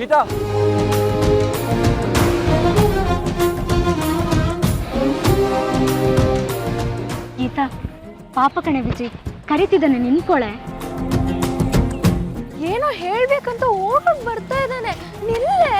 ಗೀತಾ ಗೀತಾ ಪಾಪ ಕಣೆ ವಿಜಯ್ ಕರಿತಿದ್ದಾನೆ ನಿನ್ಕೊಳೆ. ಏನೋ ಹೇಳ್ಬೇಕಂತ ಓಡೋಕ್ ಬರ್ತಾ ಇದ್ದಾನೆ, ನಿಲ್ಲೆ.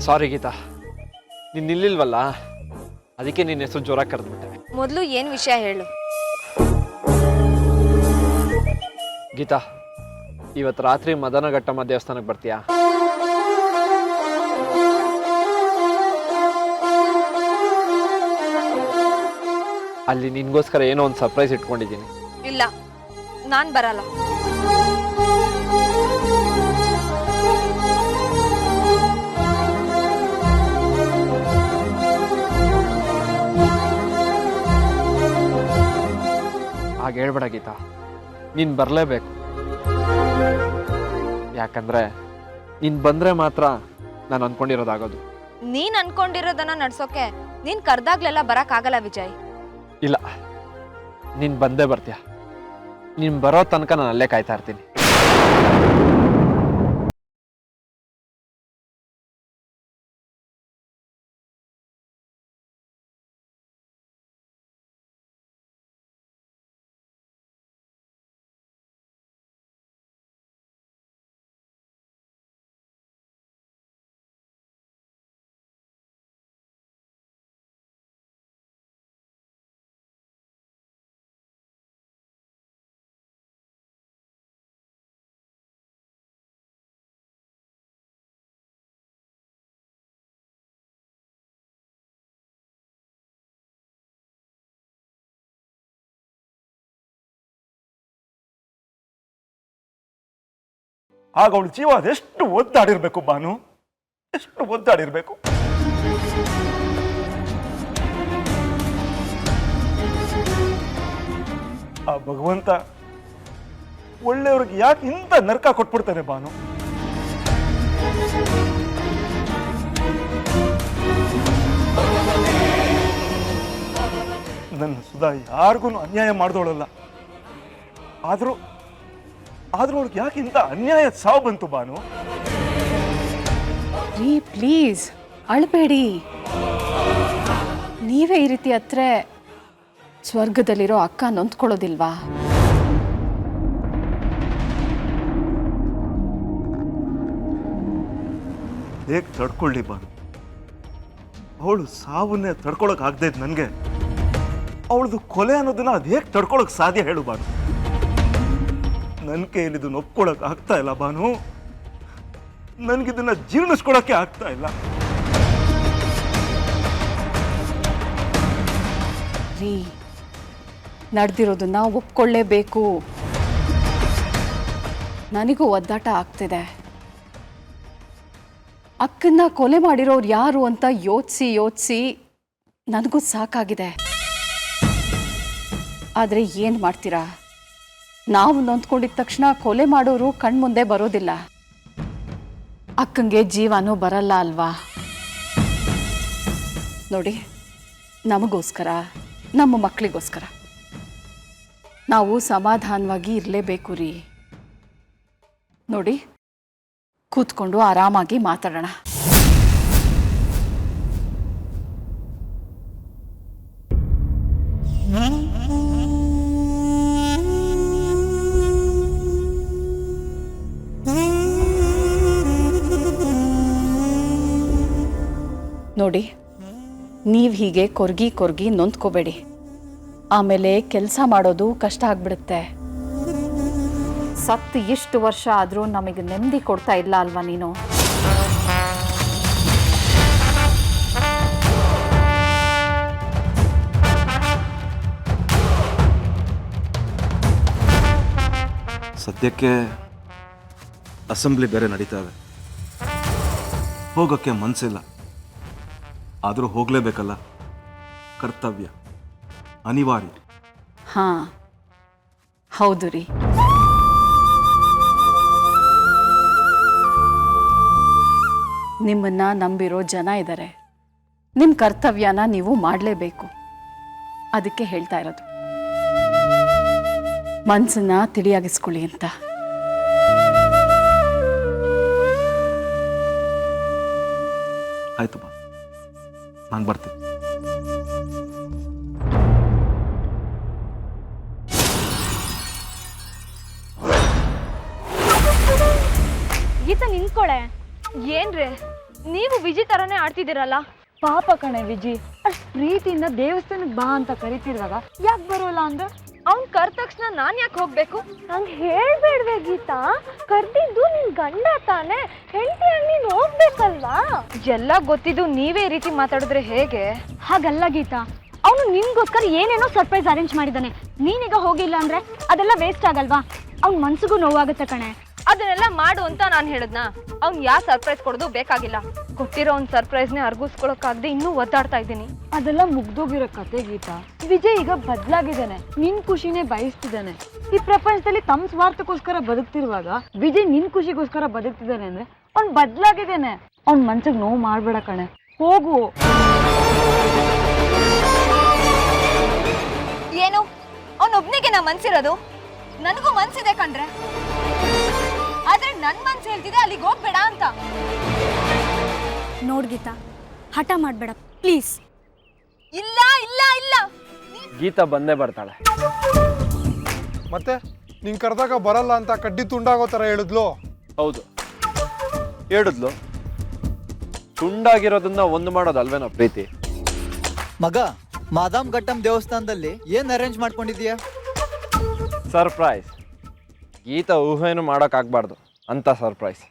ಸಾರಿ ಗೀತಾ, ನೀನು ನಿಲ್ಲಿಲ್ವಲ್ಲ ಅದಕ್ಕೆ ನಿನ್ನ ಹೆಸರು ಜೋರಾಗಿ ಕರೆದ್ಬಿಟ್ಟೆ. ಮೊದಲು ಏನ್ ವಿಷಯ ಹೇಳು. ಗೀತಾ, ಇವತ್ತು ರಾತ್ರಿ ಮದನಘಟ್ಟಮ್ಮ ದೇವಸ್ಥಾನಕ್ಕೆ ಬರ್ತೀಯಾ? ಅಲ್ಲಿ ನಿನ್ಗೋಸ್ಕರ ಏನೋ ಒಂದು ಸರ್ಪ್ರೈಸ್ ಇಟ್ಕೊಂಡಿದ್ದೀನಿ. ಇಲ್ಲ, ನಾನ್ ಬರಲ್ಲ. ಹಾಗೆ ಹೇಳ್ಬೇಡ ಗೀತಾ, ನೀನು ಬರಲೇಬೇಕು. ಯಾಕಂದ್ರೆ ನೀನು ಬಂದ್ರೆ ಮಾತ್ರ ನಾನು ಅನ್ಕೊಂಡಿರೋದಾಗೋದು. ನೀನ್ ಅನ್ಕೊಂಡಿರೋದನ್ನ ನಡ್ಸೋಕೆ ನೀನ್ ಕರ್ದಾಗ್ಲೆಲ್ಲ ಬರಕ್ ಆಗಲ್ಲ ವಿಜಯ್. ಇಲ್ಲ, ನೀನು ಬಂದೇ ಬರ್ತೀಯ. ನೀನು ಬರೋ ತನಕ ನಾನು ಅಲ್ಲೇ ಕಾಯ್ತಾ ಇರ್ತೀನಿ. ಆಗ ಅವಳ ಜೀವ ಅದೆಷ್ಟು ಒದ್ದಾಡಿರ್ಬೇಕು ಬಾನು, ಎಷ್ಟು ಒದ್ದಾಡಿರ್ಬೇಕು. ಆ ಭಗವಂತ ಒಳ್ಳೆಯವ್ರಿಗೆ ಯಾಕೆ ಇಂಥ ನರಕ ಕೊಟ್ಬಿಡ್ತಾನೆ ಬಾನು? ನನ್ನ ಸುಧಾ ಯಾರಿಗೂ ಅನ್ಯಾಯ ಮಾಡ್ದೋಳಲ್ಲ. ಆದ್ರೂ ಅವಳಿಗೆ ಯಾಕೆ ಇಂಥ ಅನ್ಯಾಯ ಸಾವು ಬಂತು ಬಾನು? ರೀ ಪ್ಲೀಸ್ ಅಳ್ಬೇಡಿ. ನೀವೇ ಈ ರೀತಿ ಹತ್ರ ಸ್ವರ್ಗದಲ್ಲಿರೋ ಅಕ್ಕ ನೊಂದ್ಕೊಳ್ಳೋದಿಲ್ವಾ? ಹೇಗೆ ತಡ್ಕೊಳ್ಳಿ ಬಾನು? ಅವಳು ಸಾವನ್ನೇ ತಡ್ಕೊಳಕ್ ಆಗದೆ ಇದ್ ನನಗೆ ಅವಳದು ಕೊಲೆ ಅನ್ನೋದನ್ನ ಅದು ಹೇಗೆ ತಡ್ಕೊಳಕ್ ಸಾಧ್ಯ ಹೇಳು ಬಾನು? ನನ್ನ ಕೈಯಲ್ಲಿ ಇದನ್ನ ಒಪ್ಕೊಳಕ್ ಆಗ್ತಾ ಇಲ್ಲ ಬಾನು. ನನ್ಗಿದನ್ನ ಜೀರ್ಣಿಸ್ಕೊಳಕ್ಕೆ ಆಗ್ತಾ ಇಲ್ಲ. ರೀ ನಡೆದಿರೋದನ್ನ ಒಪ್ಕೊಳ್ಳೇಬೇಕು. ನನಗೂ ಒದ್ದಾಟ ಆಗ್ತಿದೆ. ಅಕ್ಕನ್ನ ಕೊಲೆ ಮಾಡಿರೋರು ಯಾರು ಅಂತ ಯೋಚಿಸಿ ನನಗೂ ಸಾಕಾಗಿದೆ. ಆದರೆ ಏನು ಮಾಡ್ತೀರಾ, ನಾವು ನೊಂದ್ಕೊಂಡಿದ ತಕ್ಷಣ ಕೊಲೆ ಮಾಡೋರು ಕಣ್ಮುಂದೆ ಬರೋದಿಲ್ಲ. ಅಕ್ಕಂಗೆ ಜೀವನೂ ಬರಲ್ಲ ಅಲ್ವಾ? ನೋಡಿ, ನಮಗೋಸ್ಕರ, ನಮ್ಮ ಮಕ್ಕಳಿಗೋಸ್ಕರ ನಾವು ಸಮಾಧಾನವಾಗಿ ಇರಲೇಬೇಕು ರೀ. ನೋಡಿ, ಕೂತ್ಕೊಂಡು ಆರಾಮಾಗಿ ಮಾತಾಡೋಣ. ನೋಡಿ, ನೀವು ಹೀಗೆ ಕೊರ್ಗಿ ನೊಂದ್ಕೋಬೇಡಿ. ಆಮೇಲೆ ಕೆಲಸ ಮಾಡೋದು ಕಷ್ಟ ಆಗ್ಬಿಡುತ್ತೆ. ಸತ್ತು ಎಷ್ಟು ವರ್ಷ ಆದರೂ ನಮಗೆ ನೆಮ್ಮದಿ ಕೊಡ್ತಾ ಇಲ್ಲ ಅಲ್ವಾ ನೀನು? ಸದ್ಯಕ್ಕೆ ಅಸೆಂಬ್ಲಿ ಬೇರೆ ನಡೀತಾವೆ, ಹೋಗೋಕ್ಕೆ ಮನಸ್ಸಿಲ್ಲ. ಆದರೂ ಹೋಗಲೇಬೇಕಲ್ಲ, ಕರ್ತವ್ಯ, ಅನಿವಾರ್ಯ. ಹಾಂ, ಹೌದು ರೀ. ನಿಮ್ಮನ್ನ ನಂಬಿರೋ ಜನ ಇದ್ದಾರೆ. ನಿಮ್ಮ ಕರ್ತವ್ಯನ ನೀವು ಮಾಡಲೇಬೇಕು. ಅದಕ್ಕೆ ಹೇಳ್ತಾ ಇರೋದು, ಮನಸ್ಸನ್ನ ತಿಳಿಯಾಗಿಸ್ಕೊಳ್ಳಿ ಅಂತ. ಆಯ್ತು ಬಾ, ನಾನು ಬರ್ತೀನಿ. ಗೀತಾ ನಿಂತ್ಕೊಳೆ. ಏನ್ರಿ ನೀವು ವಿಜಿ ತರನೇ ಆಡ್ತಿದ್ದೀರಲ್ಲ? ಪಾಪ ಕಣೆ ವಿಜಿ, ಅಷ್ಟ್ ಪ್ರೀತಿಯಿಂದ ದೇವಸ್ಥಾನಕ್ಕೆ ಬಾ ಅಂತ ಕರಿತಿರುವಾಗ ಯಾಕೆ ಬರೋಲ್ಲ ಅಂದ? ಅವ್ನ್ ಕರ್ದ ತಕ್ಷಣ ನಾನ್ ಯಾಕೆ ಹೋಗ್ಬೇಕು? ನಂಗೆ ಹೇಳ್ಬೇಡ್ವೆ ಗೀತಾ, ಕರ್ದಿದ್ದು ನಿನ್ ಗಂಡ ತಾನೆ, ಹೆಂಡತಿಯಾಗಿ ನೀನ್ ಹೋಗ್ಬೇಕಲ್ವಾ? ಎಲ್ಲ ಗೊತ್ತಿದ್ದು ನೀವೇ ಈ ರೀತಿ ಮಾತಾಡಿದ್ರೆ ಹೇಗೆ? ಹಾಗಲ್ಲ ಗೀತಾ, ಅವನು ನಿನ್ಗೋಸ್ಕರ ಏನೇನೋ ಸರ್ಪ್ರೈಸ್ ಅರೇಂಜ್ ಮಾಡಿದ್ದಾನೆ. ನೀನೀಗ ಹೋಗಿಲ್ಲ ಅಂದ್ರೆ ಅದೆಲ್ಲ ವೇಸ್ಟ್ ಆಗಲ್ವಾ? ಅವ್ನ ಮನ್ಸಿಗೂ ನೋವಾಗುತ್ತೆ ಕಣೆ. ಅದನ್ನೆಲ್ಲ ಮಾಡು ಅಂತ ನಾನು ಹೇಳಿದ್ನಾ? ಅವ್ನ್ ಯಾವ ಸರ್ಪ್ರೈಸ್ ಕೊಡೋದು ಬೇಕಾಗಿಲ್ಲ. ಕೊಟ್ಟಿರೋ ಅವ್ನ್ ಸರ್ಪ್ರೈಸ್ನೇ ಅರ್ಗಿಸ್ಕೊಳಕ್ಕಾಗದೆ ಇನ್ನೂ ಒದ್ದಾಡ್ತಾ ಇದ್ದೀನಿ. ಅದೆಲ್ಲ ಮುಗ್ದೋಗಿರೋ ಕತೆ ಗೀತಾ. ವಿಜಯ್ ಈಗ ಬದಲಾಗಿದ್ದಾನೆ, ನಿನ್ ಖುಷಿನೇ ಬಯಸ್ತಿದ್ದಾನೆ. ಈ ಪ್ರಪಂಚದಲ್ಲಿ ತಮ್ಮ ಸ್ವಾರ್ಥಕ್ಕೋಸ್ಕರ ಬದುಕ್ತಿರುವಾಗ ವಿಜಯ್ ನಿನ್ ಖುಷಿಗೋಸ್ಕರ ಬದುಕ್ತಿದ್ದಾನೆ ಅಂದ್ರೆ ಅವ್ನ್ ಬದಲಾಗಿದ್ದಾನೆ. ಅವ್ನ್ ಮನ್ಸಿಗೆ ನೋವು ಮಾಡ್ಬೇಡ ಕಣೆ, ಹೋಗು. ಏನು ಅವನೊಬ್ನಿಗೆ ನಾ ಮನ್ಸಿರೋದು? ನನಗೂ ಮನ್ಸಿದೆ ಕಣ್ರೆ, ಆದ್ರೆ ನನ್ ಮನ್ಸು ಹೇಳ್ತಿದೆ ಅಲ್ಲಿಗೆ ಹೋಗ್ಬೇಡ ಅಂತ. ನೋಡ್ ಗೀತಾ, ಹಠ ಮಾಡ್ಬೇಡ ಪ್ಲೀಸ್. ಇಲ್ಲ ಇಲ್ಲ ಇಲ್ಲ, ಗೀತಾ ಬಂದೇ ಬರ್ತಾಳೆ. ಮತ್ತೆ ನಿಂಗೆ ಕರೆದಾಗ ಬರಲ್ಲ ಅಂತ ಕಡ್ಡಿ ತುಂಡಾಗೋ ಥರ ಹೇಳಿದ್ಲು. ಹೌದು ಹೇಳಿದ್ಲು. ತುಂಡಾಗಿರೋದನ್ನ ಒಂದು ಮಾಡೋದಲ್ವೇನೋ ಪ್ರೀತಿ? ಮಗ, ಮಾದಾಮ್ ಘಟ್ಟಂ ದೇವಸ್ಥಾನದಲ್ಲಿ ಏನು ಅರೇಂಜ್ ಮಾಡ್ಕೊಂಡಿದೀಯಾ? ಸರ್ಪ್ರೈಸ್. ಗೀತಾ ಊಹೆನೂ ಮಾಡೋಕ್ಕಾಗಬಾರ್ದು ಅಂತ ಸರ್ಪ್ರೈಸ್.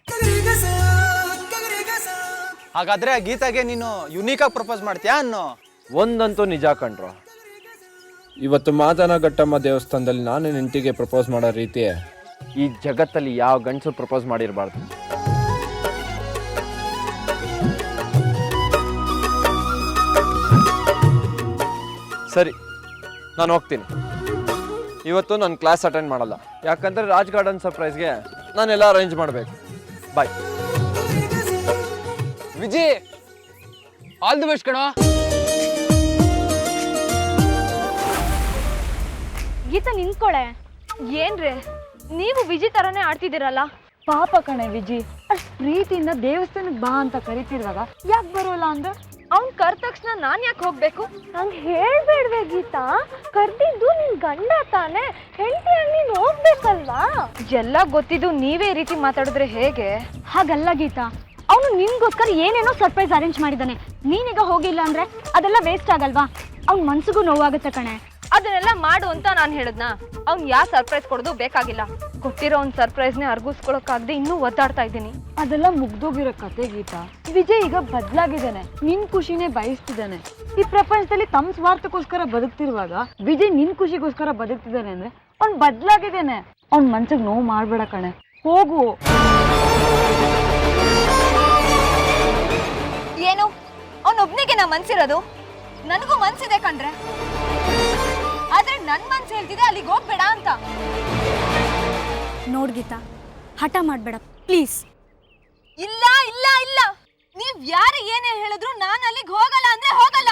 ಹಾಗಾದ್ರೆ ಆ ಗೀತಾಗೆ ನೀನು ಯುನೀಕಾಗಿ ಪ್ರಪೋಸ್ ಮಾಡ್ತೀಯಾ ಅನ್ನೋ? ಒಂದಂತೂ ನಿಜ ಕಣ್ರು, ಇವತ್ತು ಮಾದನ ಘಟ್ಟಮ್ಮ ದೇವಸ್ಥಾನದಲ್ಲಿ ನಾನು ಹೆಂಡತಿಗೆ ಪ್ರಪೋಸ್ ಮಾಡೋ ರೀತಿ ಈ ಜಗತ್ತಲ್ಲಿ ಯಾವ ಗಂಡಸು ಪ್ರಪೋಸ್ ಮಾಡಿರಬಾರ್ದು. ಸರಿ, ನಾನು ಹೋಗ್ತೀನಿ. ಇವತ್ತು ನಾನು ಕ್ಲಾಸ್ ಅಟೆಂಡ್ ಮಾಡಲ್ಲ, ಯಾಕಂದರೆ ರಾಜ್ ಗಾರ್ಡನ್ ಸರ್ಪ್ರೈಸ್ಗೆ ನಾನೆಲ್ಲ ಅರೇಂಜ್ ಮಾಡಬೇಕು. ಬಾಯ್ ವಿಜಿ, ಆಲ್ ದಿ ಬೆಸ್ಟ್ ಕಣೋ. ಗೀತಾ ನಿಂತ್ಕೊಳೆ. ಏನ್ರಿ ನೀವು ವಿಜಿ ತರನೇ ಆಡ್ತಿದ್ದೀರಲ್ಲ? ಪಾಪ ಕಣೆ ವಿಜಿ, ಅಷ್ಟ್ ಪ್ರೀತಿಯಿಂದ ದೇವಸ್ಥಾನಕ್ಕೆ ಬಾ ಅಂತ ಕರಿತಿರುವಾಗ ಯಾಕೆ ಬರೋಲ್ಲ ಅಂದ? ಅವ್ನ್ ಕರ್ದ ತಕ್ಷಣ ನಾನ್ ಯಾಕೆ ಹೋಗ್ಬೇಕು? ನಂಗೆ ಹೇಳ್ಬೇಡ್ವೆ ಗೀತಾ, ಕರ್ದಿದ್ದು ನಿನ್ ಗಂಡ ತಾನೆ, ಹೆಂಡತಿಯಾಗಿ ನೀನ್ ಹೋಗ್ಬೇಕಲ್ವಾ? ಎಲ್ಲ ಗೊತ್ತಿದ್ದು ನೀವೇ ಈ ರೀತಿ ಮಾತಾಡಿದ್ರೆ ಹೇಗೆ? ಹಾಗಲ್ಲ ಗೀತಾ, ಅವನು ನಿನ್ಗೋಸ್ಕರ ಏನೇನೋ ಸರ್ಪ್ರೈಸ್ ಅರೇಂಜ್ ಮಾಡಿದ್ದಾನೆ. ನೀನೀಗ ಹೋಗಿಲ್ಲ ಅಂದ್ರೆ ಅದೆಲ್ಲ ವೇಸ್ಟ್ ಆಗಲ್ವಾ? ಅವ್ನ ಮನ್ಸಿಗೂ ನೋವಾಗುತ್ತೆ ಕಣೆ. ಅದನ್ನೆಲ್ಲ ಮಾಡು ಅಂತ ನಾನು ಹೇಳಿದ್ನಾ? ಅವ್ನ್ ಯಾವ ಸರ್ಪ್ರೈಸ್ ಕೊಡೋದು ಬೇಕಾಗಿಲ್ಲ. ಕೊಟ್ಟಿರೋ ಅವ್ನ್ ಸರ್ಪ್ರೈಸ್ನೇ ಅರ್ಗಿಸ್ಕೊಳಕ್ಕಾಗದೆ ಇನ್ನೂ ಒದ್ದಾಡ್ತಾ ಇದ್ದೀನಿ. ಅದೆಲ್ಲ ಮುಗ್ದೋಗಿರೋ ಕತೆ ಗೀತಾ. ವಿಜಯ್ ಈಗ ಬದಲಾಗಿದ್ದಾನೆ, ನಿನ್ ಖುಷಿನೇ ಬಯಸ್ತಿದ್ದಾನೆ. ಈ ಪ್ರಪಂಚದಲ್ಲಿ ತಮ್ಮ ಸ್ವಾರ್ಥಕ್ಕೋಸ್ಕರ ಬದುಕ್ತಿರುವಾಗ ವಿಜಯ್ ನಿನ್ ಖುಷಿಗೋಸ್ಕರ ಬದುಕ್ತಿದ್ದಾನೆ ಅಂದ್ರೆ ಅವ್ನ್ ಬದಲಾಗಿದ್ದಾನೆ. ಅವ್ನ್ ಮನ್ಸಿಗೆ ನೋವು ಮಾಡ್ಬೇಡ ಕಣೆ, ಹೋಗು. ಏನು ಅವನೊಬ್ನಿಗೆ ನಾ ಮನ್ಸಿರೋದು? ನನಗೂ ಮನ್ಸಿದೆ ಕಣ್ರೆ, ಆದ್ರೆ ನನ್ ಮನ್ಸು ಹೇಳ್ತಿದೆ ಅಲ್ಲಿಗೆ ಹೋಗ್ಬೇಡ ಅಂತ. ನೋಡ್ ಗೀತಾ, ಹಠ ಮಾಡ್ಬೇಡ ಪ್ಲೀಸ್. ಇಲ್ಲ ಇಲ್ಲ ಇಲ್ಲ, ನೀವ್ ಯಾರು ಏನೇ ಹೇಳಿದ್ರು ನಾನು ಅಲ್ಲಿಗೆ ಹೋಗಲ್ಲ ಅಂದ್ರೆ ಹೋಗಲ್ಲ.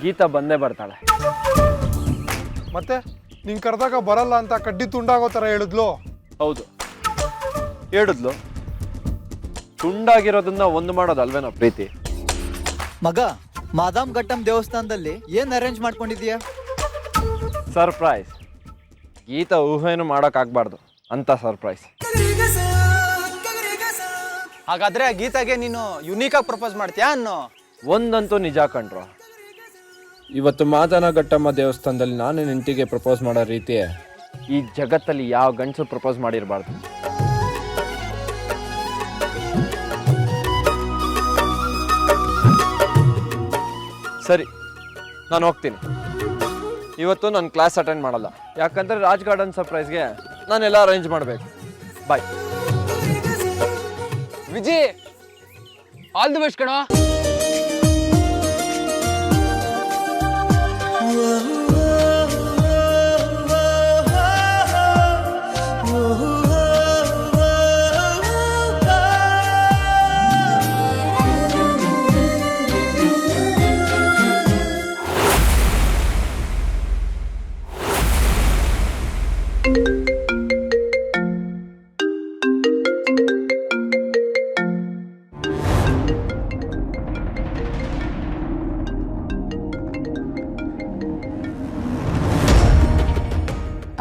ಗೀತಾ ಬಂದೇ ಬರ್ತಾಳೆ. ಮತ್ತೆ ನಿಂಗೆ ಕರೆದಾಗ ಬರಲ್ಲ ಅಂತ ಕಡ್ಡಿ ತುಂಡಾಗೋ ಥರ ಹೇಳಿದ್ಲು. ಹೌದು ಹೇಳಿದ್ಲು. ತುಂಡಾಗಿರೋದನ್ನ ಒಂದು ಮಾಡೋದಲ್ವೇನೋ ಪ್ರೀತಿ? ಮಗ, ಮಾದಾಮ್ ಘಟ್ಟಂ ದೇವಸ್ಥಾನದಲ್ಲಿ ಏನು ಅರೇಂಜ್ ಮಾಡ್ಕೊಂಡಿದೀಯಾ? ಸರ್ಪ್ರೈಸ್. ಗೀತಾ ಊಹೆನೂ ಮಾಡೋಕ್ಕಾಗಬಾರ್ದು ಅಂತ ಸರ್ಪ್ರೈಸ್. ಹಾಗಾದ್ರೆ ಆ ಗೀತಾಗೆ ನೀನು ಯುನೀಕಾಗಿ ಪ್ರಪೋಸ್ ಮಾಡ್ತೀಯಾ ಅನ್ನೋ? ಒಂದಂತೂ ನಿಜ ಕಣ್ರು, ಇವತ್ತು ಮಾದನ ಘಟ್ಟಮ್ಮ ದೇವಸ್ಥಾನದಲ್ಲಿ ನಾನು ಹೆಂಡತಿಗೆ ಪ್ರಪೋಸ್ ಮಾಡೋ ರೀತಿ ಈ ಜಗತ್ತಲ್ಲಿ ಯಾವ ಗಂಡಸು ಪ್ರಪೋಸ್ ಮಾಡಿರಬಾರ್ದು. ಸರಿ, ನಾನು ಹೋಗ್ತೀನಿ. ಇವತ್ತು ನಾನು ಕ್ಲಾಸ್ ಅಟೆಂಡ್ ಮಾಡಲ್ಲ, ಯಾಕಂದರೆ ರಾಜ್ ಗಾರ್ಡನ್ ಸರ್ಪ್ರೈಸ್ಗೆ ನಾನೆಲ್ಲ ಅರೇಂಜ್ ಮಾಡಬೇಕು. ಬಾಯ್ ವಿಜಿ, ಆಲ್ ದಿ ಬೆಸ್ಟ್ ಕಣೋ.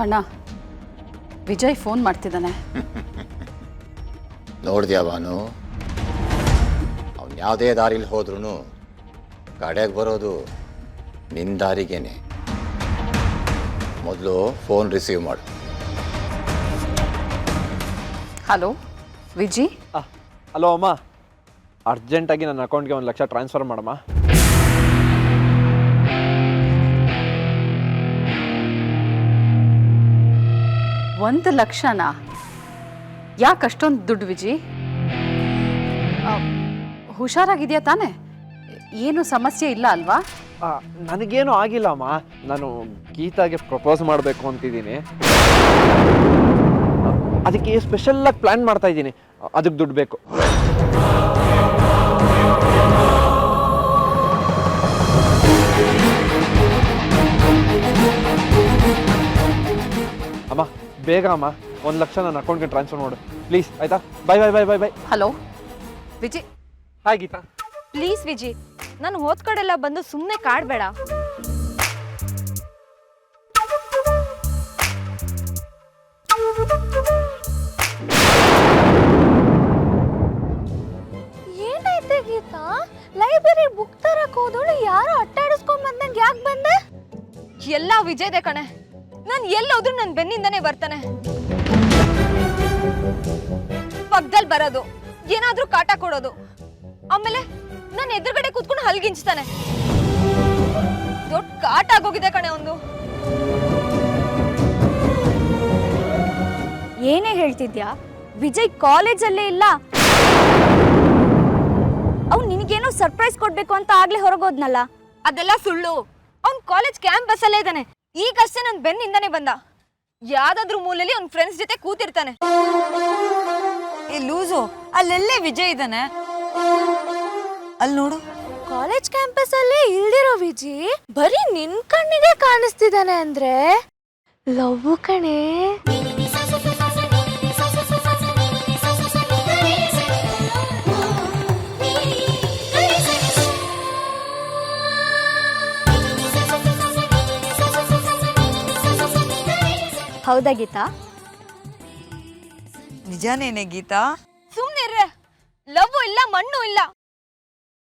ಅಣ್ಣ ವಿಜಯ್ ಫೋನ್ ಮಾಡ್ತಿದ್ದಾನೆ. ನೋಡಿದ್ಯಾ ಭಾನು, ಅವನು ಯಾವುದೇ ದಾರಿಲಿ ಹೋದ್ರೂ ಕಡೆಗೆ ಬರೋದು ನಿನ್ನ ದಾರಿಗೇನೆ. ಮೊದಲು ಫೋನ್ ರಿಸೀವ್ ಮಾಡು. ಹಲೋ ವಿಜಿ, ಹಲೋ ಅಮ್ಮ, ಅರ್ಜೆಂಟಾಗಿ ನನ್ನ ಅಕೌಂಟ್ಗೆ 1 ಲಕ್ಷ ಟ್ರಾನ್ಸ್ಫರ್ ಮಾಡಮ್ಮ. ಒಂದು ಲಕ್ಷನಾ? ಯಾಕೆ ಅಷ್ಟೊಂದು ದುಡ್ಡು ವಿಜಿ? ಹುಷಾರಾಗಿದೆಯಾ ತಾನೆ? ಏನು ಸಮಸ್ಯೆ ಇಲ್ಲ ಅಲ್ವಾ? ನನಗೇನು ಆಗಿಲ್ಲ ಅಮ್ಮ. ನಾನು ಗೀತಾಗೆ ಪ್ರಪೋಸ್ ಮಾಡಬೇಕು ಅಂತಿದ್ದೀನಿ. ಅದಕ್ಕೆ ಸ್ಪೆಷಲಾಗಿ ಪ್ಲ್ಯಾನ್ ಮಾಡ್ತಾ ಇದ್ದೀನಿ. ಅದಕ್ಕೆ ದುಡ್ಡು ಬೇಕು. ಅಮ್ಮ ಬೇಗ ಅಮ್ಮ, 1 ಲಕ್ಷ ನನ್ನ ಅಕೌಂಟ್ಗೆ ಟ್ರಾನ್ಸ್ಫರ್ ಮಾಡು ಪ್ಲೀಸ್, ಆಯ್ತಾ? Bye bye bye bye bye. Hello Viji. Hi Geetha. Please Viji, ನಾನು ಹೋದ್ ಕಡೆಲ್ಲ ಬಂದು ಸುಮ್ಮನೆ ಕಾಡ್ಬೇಡ. ಏನಾಯ್ತೆ ಗೀತಾ? ಲೈಬ್ರರಿ ಬುಕ್ ತರಕ್ ಹೋದೋಳು ಯಾರೋ ಅಟ್ಟಾಡಿಸ್ಕೊಂಡ್ ಬಂದಂಗೆ ಯಾಕೆ ಬಂದೆ? ಎಲ್ಲ ವಿಜಯ್ದೆ ಕಣೆ. ನಾನು ಎಲ್ಲೋದ್ರೂ ನನ್ನ ಬೆನ್ನಿಂದನೇ ಬರ್ತಾನೆ. ಪಕ್ಕದಲ್ಲಿ ಬರೋದು, ಏನಾದ್ರೂ ಕಾಟ ಕೊಡೋದು, ಆಮೇಲೆ ನನ್ನ ಎದುರುಗಡೆ ಕೂತ್ಕೊಂಡು ಹಲ್ಗಿಂಚ್ತಾನೆ. ದೊಡ್ಡ ಕಾಟ ಆಗೋಗಿದೆ ಕಣೆ ಒಂದು. ಏನೇ ಹೇಳ್ತಿದ್ಯಾ? ವಿಜಯ್ ಕಾಲೇಜಲ್ಲೇ ಇಲ್ಲ. ಅವ್ನು ನಿನಗೇನೋ ಸರ್ಪ್ರೈಸ್ ಕೊಡ್ಬೇಕು ಅಂತ ಆಗ್ಲೇ ಹೊರಗೋದ್ನಲ್ಲ. ಅದೆಲ್ಲ ಸುಳ್ಳು. ಅವ್ನ್ ಕಾಲೇಜ್ ಕ್ಯಾಂಪಸ್ ಅಲ್ಲೇ ಇದ್ದಾನೆ. ಈಗಷ್ಟೇ ನನ್ನ ಬೆನ್ನಿಂದಾನೆ ಬಂದ. ಯಾವ್ದಾದ್ರು ಮೂಲೆಯಲ್ಲಿ ಅವ್ನ ಫ್ರೆಂಡ್ಸ್ ಜೊತೆ ಕೂತಿರ್ತಾನೆ. ಏ ಲೂಸು, ಅಲ್ಲೆಲ್ಲೇ ವಿಜಯ್ ಇದ್ದಾನೆ. ಅಲ್ಲಿ ನೋಡು. ಕಾಲೇಜ್ ಕ್ಯಾಂಪಸ್ ಅಲ್ಲೇ ಇಲ್ದಿರೋ ವಿಜಿ ಬರೀ ನಿನ್ ಕಣ್ಣಿಗೆ ಕಾಣಿಸ್ತಿದ್ದಾನೆ ಅಂದ್ರೆ ಲವ್ ಕಣೆ. ಹೌದಾ ಗೀತಾ? ನಿಜಾನೇನೆ ಗೀತಾ? ಸುಮ್ನಿರ್ರೆ. ಲವ್ ಇಲ್ಲ, ಮಣ್ಣು ಇಲ್ಲ.